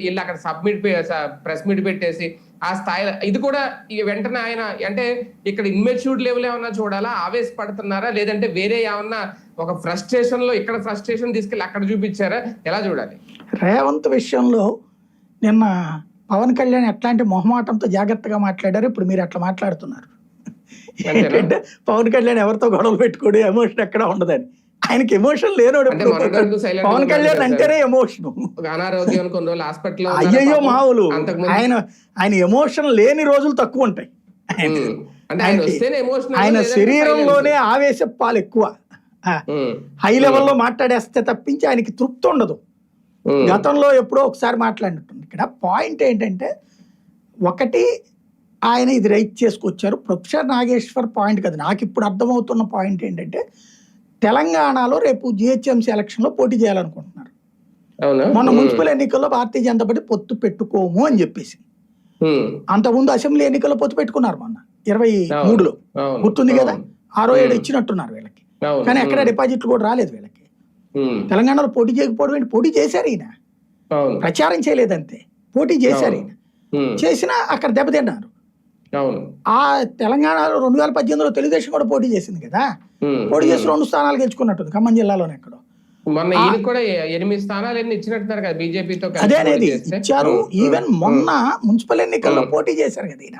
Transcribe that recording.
వెళ్ళి అక్కడ press meet పెట్టేసి ఆ స్థాయిలో ఇది కూడా వెంటనే ఆయన అంటే ఇక్కడ ఇన్మెచ్యూర్డ్ లెవెల్ ఏమన్నా చూడాలా, ఆవేశపడుతున్నారా, లేదంటే వేరే ఏమన్నా ఒక ఫ్రస్ట్రేషన్ లో ఇక్కడ ఫ్రస్ట్రేషన్ తీసుకెళ్ళి అక్కడ చూపించారా, ఎలా చూడాలి? రేవంత్ విషయంలో నిన్న పవన్ కళ్యాణ్ ఎట్లాంటి మొహమాటంతో జాగ్రత్తగా మాట్లాడారు, ఇప్పుడు మీరు అట్లా మాట్లాడుతున్నారు. ఏంటంటే పవన్ కళ్యాణ్ ఎవరితో గొడవలు పెట్టుకోడు, ఎమోషన్ ఎక్కడ ఉండదని. ఆయనకి ఎమోషన్ లేనోడు. పవన్ కళ్యాణ్ అంటేనే ఎమోషన్. అయ్యయ్యో మావులు, ఆయన ఎమోషన్ లేని రోజులు తక్కువ ఉంటాయి. ఆయన శరీరంలోనే ఆవేశపాలు ఎక్కువ, హై లెవెల్లో మాట్లాడేస్తే తప్పించి ఆయనకి తృప్తి ఉండదు. గతంలో ఎప్పుడో ఒకసారి మాట్లాడినట్టుంది. ఇక్కడ పాయింట్ ఏంటంటే, ఒకటి ఆయన ఇది రైట్ చేసుకొచ్చారు. ప్రొఫెసర్ నాగేశ్వర్ పాయింట్ కదా, నాకు ఇప్పుడు అర్థమవుతున్న పాయింట్ ఏంటంటే, తెలంగాణలో రేపు జిహెచ్ఎంసీ ఎలక్షన్ లో పోటీ చేయాలనుకుంటున్నారు. మొన్న మున్సిపల్ ఎన్నికల్లో భారతీయ జనతా పార్టీ పొత్తు పెట్టుకోము అని చెప్పేసి, అంతకుముందు అసెంబ్లీ ఎన్నికల్లో పొత్తు పెట్టుకున్నారు మొన్న 23లో, గుర్తుంది కదా. 6-7 ఇచ్చినట్టున్నారు వీళ్ళకి, కానీ ఎక్కడ డిపాజిట్లు కూడా రాలేదు వీళ్ళకి. తెలంగాణలో పోటీ చేయకపోవడం ఏంటి, పోటీ చేశారు ఈయన, ప్రచారం చేయలేదంతే, పోటీ చేశారు ఈయన. చేసినా అక్కడ దెబ్బతిన్నారు. ఆ తెలంగాణలో 2018లో తెలుగుదేశం కూడా పోటీ చేసింది కదా, పోటీ చేసి 2 స్థానాలు గెలుచుకున్నట్టుంది ఖమ్మం జిల్లాలోనే. ఎక్కడో అదే అనేది ఇచ్చారు. ఈవెన్ మొన్న మున్సిపల్ ఎన్నికల్లో పోటీ చేశారు కదా ఈయన.